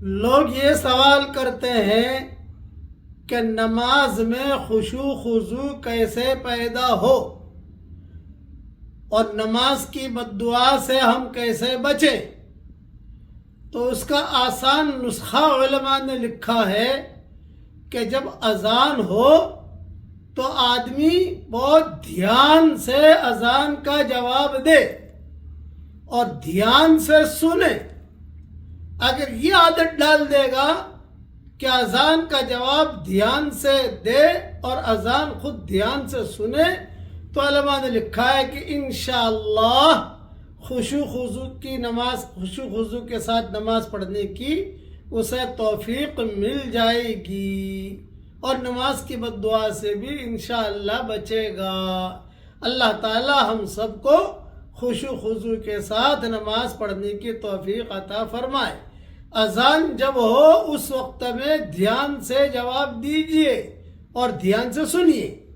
لوگ یہ سوال کرتے ہیں کہ نماز میں خشوع خضوع کیسے پیدا ہو اور نماز کی بد دعا سے ہم کیسے بچیں؟ تو اس کا آسان نسخہ علماء نے لکھا ہے کہ جب اذان ہو تو آدمی بہت دھیان سے اذان کا جواب دے اور دھیان سے سنے۔ اگر یہ عادت ڈال دے گا کہ اذان کا جواب دھیان سے دے اور اذان خود دھیان سے سنے، تو علماء نے لکھا ہے کہ انشاءاللہ خشوع خضوع کی نماز، خشوع خضوع کے ساتھ نماز پڑھنے کی اسے توفیق مل جائے گی اور نماز کی بد دعا سے بھی انشاءاللہ بچے گا۔ اللہ تعالی ہم سب کو خشوع خضوع کے ساتھ نماز پڑھنے کی توفیق عطا فرمائے۔ اذان جب ہو اس وقت میں دھیان سے جواب دیجئے اور دھیان سے سنیے۔